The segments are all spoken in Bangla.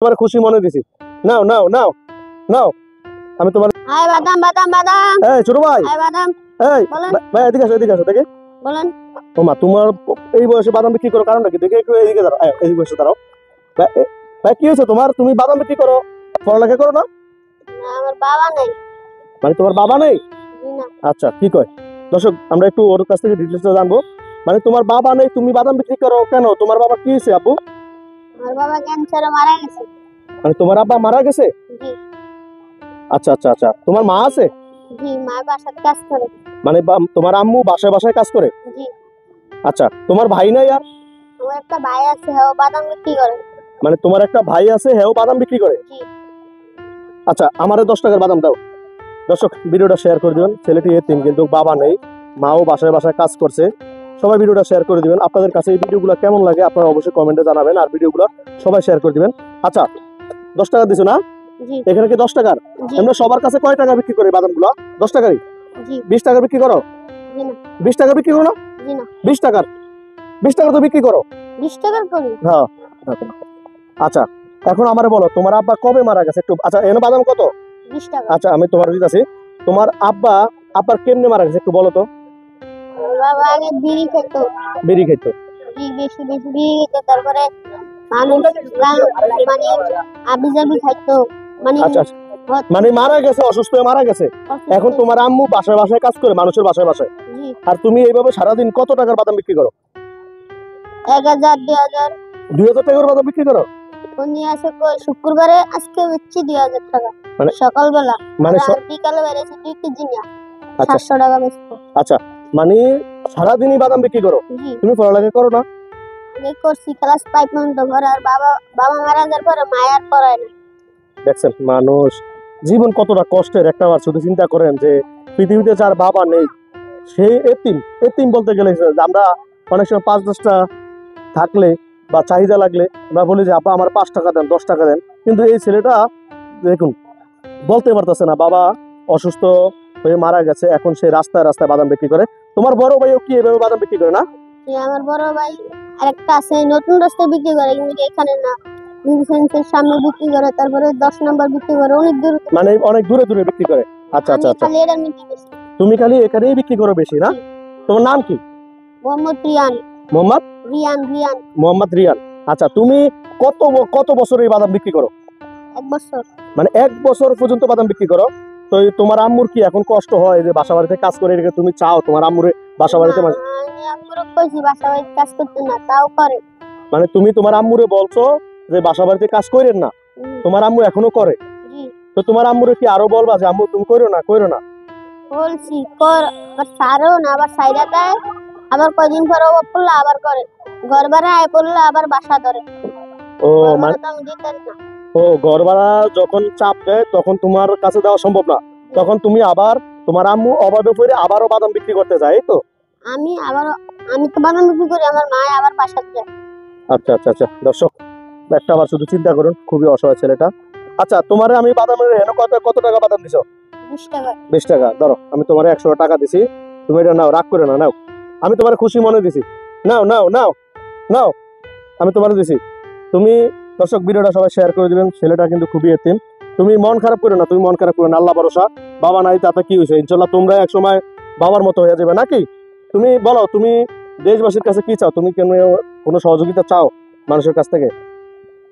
তোমার খুশি মনে দিছি। নাও নাও নাও নাও, আমি তোমার আয় বাদাম বাদাম বাদাম। এই ছোট ভাই, আয় বাদাম। এই বলেন। ভাই এদিকে আসো দেখে। বলেন। ও মা, তোমার এই বয়সে বাদাম বিক্রি করো কারণটা কি? দেখে একটু এদিকে দাঁড়াও, এই বয়সে দাঁড়াও। ভাই কি হয়েছে তোমার? তুমি বাদাম বিক্রি করো, পড়ালেখা করো না? না, আমার বাবা নাই। মানে তোমার বাবা নেই? না। আচ্ছা, কি কয়? দর্শক, আমরা একটু ওর কাছ থেকে ডিটেলসটা জানবো। মানে তোমার বাবা নেই, তুমি বাদাম বিক্রি করো কেন? তোমার বাবা কি হয়েছে আব্বু? আমার বাবা ক্যান্সারে মারা গেছে। মানে তোমার আব্বা মারা গেছে? জি। আচ্ছা, তোমার মা আছে? জি, মা বাসায় কাজ করে। মানে তোমার আম্মু বাসায় বাসায় কাজ করে? জি। আচ্ছা, তোমার ভাই নাই আর? আমার একটা ভাই আছে, ও বাদাম বিক্রি করে। মানে তোমার একটা ভাই আছে, হ্যাঁ, ও বাদাম বিক্রি করে? জি। আচ্ছা, আমারে 10 টাকার বাদাম দাও। দর্শক, ভিডিওটা শেয়ার করে দিবেন। ছেলেটি এতিম, কিন্তু বাবা নেই, মাও বাসায় বাসায় কাজ করছে। সবাই ভিডিওটা শেয়ার করে দিবেন। আপনাদের কাছে এই ভিডিওগুলো কেমন লাগে আপনারা অবশ্যই কমেন্টে জানাবেন, আর ভিডিওগুলো সবাই শেয়ার করে দিবেন। আচ্ছা, 10 টাকা দিছো না? জি। এখানে কি 10 টাকার? জি। আমরা সবার কাছে কয় টাকা বিক্রি করি বাদামগুলো? 10 টাকারই? জি। 20 টাকা বিক্রি করো? জি না। 20 টাকা বিক্রি করো না? জি না। 20 টাকার? 20 টাকা তো বিক্রি করো। 20 টাকার করি। হ্যাঁ। আচ্ছা, এখন আমারে বলো, তোমার আব্বা কবে মারা গেছে একটু? আচ্ছা, এনে বাদাম কত? 20 টাকা। আচ্ছা, আমি তোমার দিতেছি। তোমার আব্বার কেমনে মারা গেছে একটু বলো তো। আমার বাবা আগে বিড়ি খেত। বিড়ি খেতো? জি, বেশি বেশি বিড়ি খেত। তারপরে মানুষ মানে আবিজাবি খাইতো। মানে আচ্ছা, মানে মারা গেছে, অসুস্থ হয়ে মারা গেছে। এখন তোমার আম্মু বাসায় বাসায় কাজ করে, মানুষের বাসায় বাসায়। জি। আর তুমি এইভাবে সারাদিন কত টাকার বাদাম বিক্রি করো? 1000 2000। 2000 টাকার বাদাম বিক্রি করো? উনি আছে শুক্রবারে আজকে বেচছি 2000 টাকা। মানে সকালবেলা, মানে আর বিকালে বেড়েছে 2 কেজি নিয়ে আচ্ছা 700 টাকা বেচবো। আচ্ছা, মানে সারাদিনই বাদাম বিক্রি করো? জি। তুমি পড়ালেখা করো না? আমি করছি ক্লাস 5 পর্যন্ত করে, আর বাবা মারা যাওয়ার পরে মায়ার পড়ায় না। দেখছেন মানুষ জীবন কতটা কষ্টের একটা বার শুধু চিন্তা করেন যে পৃথিবীতে যার বাবা নেই সে এতিম বলতে গেলে আমরা অনেক সময় 5-10টা থাকলে বা চাহিদা লাগলে আমরা বলি যে আপা আমার 5 টাকা দেন, 10 টাকা দেন। কিন্তু এই ছেলেটা দেখুন বলতে পারতেছে না, বাবা অসুস্থ হয়ে মারা গেছে, এখন সে রাস্তায় রাস্তায় বাদাম বিক্রি করে। তোমার বড় ভাইও কি এভাবে বাদাম বিক্রি করে না? আমার বড় ভাই আরেকটা আছে, নতুন রাস্তায় বিক্রি করে, কিন্তু এখানে না, মিরসেন্সের সামনে বিক্রি করে, তারপরে 10 নম্বর বিক্রি করে, অনেক দূর। মানে অনেক দূরে বিক্রি করে? আচ্ছা। খালি এটা বিক্রি করছি। তুমি খালি এখানেই বিক্রি করো বেশি না? তোমার নাম কি? মোহাম্মদ রিয়ান। মোহাম্মদ রিয়ান। আচ্ছা, তুমি কত বছর এই বাদাম বিক্রি করো? 1 বছর। মানে 1 বছর পর্যন্ত বাদাম বিক্রি করো? তো তোমার আম্মুর কি এখন কষ্ট হয় যে বাসা বাড়িতে কাজ করে রেখে তুমি চাও তোমার আম্মুরে বাসা বাড়িতে? আমি আম্মুরে কইছি বাসা বাড়িতে কাজ করতে, না তাও করে। মানে তুমি তোমার আম্মুরে বলছো যে বাসা বাড়িতে কাজ করেন না, তোমার আম্মু এখনো করে? জি। তো তোমার আম্মুরে কি আরো বলবা যে আম্মু তুমি কইরো না? বলছি কর, আবার সারও না, আবার সাইডা দেয়, আবার কয়দিন পর ও পড়লে আবার করে, ঘর ভাড়া আয় পড়লে আবার বাসা ধরে। ও ঘর মানে ভাড়া তো আমি দিতে না। ও ঘর ভাড়া যখন চাপ দেয় তখন তোমার কাছে দেওয়া সম্ভব না, তখন তুমি আবার তোমার আম্মু অভাবে পড়ে আবারও বাদাম বিক্রি করতে যায়, এই তো? আমি তো বাদাম বিক্রি করি, আমার মা আবার বাসা যায়। আচ্ছা। দর্শক, একটা বার শুধু চিন্তা করুন, খুবই অসহায় ছেলেটা। আচ্ছা, তোমারে আমি বাদামের হেন কত টাকা বাদাম দিছো? 20 টাকা। 20 টাকা। ধরো, আমি তোমার 100 টাকা দিছি, তুমি এটা নাও, রাগ করে না, নাও। আমি তোমার খুশি মনে দিছি। নাও, আমি তোমার দিছি। তুমি দর্শক, ভিডিওটা সবাই শেয়ার করে দিবেন। ছেলেটা কিন্তু খুবই এতিম। তুমি মন খারাপ করো না, আল্লাহ ভরসা। বাবা নাই তাতে কি হয়েছে, ইনশাল্লাহ তোমরা এক সময় বাবার মতো হয়ে যাবে নাকি? তুমি বলো, তুমি দেশবাসীর কাছে কি চাও? তুমি কেন কোনো সহযোগিতা চাও মানুষের কাছ থেকে?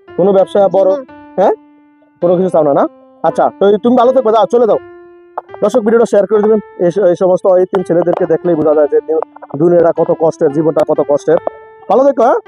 কোনো ব্যবসা বড়, হ্যাঁ, কোনো কিছু চাও না? আচ্ছা, তো তুমি ভালো থাকবে, যাও, চলে যাও। দর্শক, ভিডিওটা শেয়ার করে দিবেন। এই সমস্ত এতিম ছেলেদেরকে দেখলেই বোঝা যায় যে দুনিয়াটা কত কষ্টের, জীবনটা কত কষ্টের। ভালো দেখো, হ্যাঁ।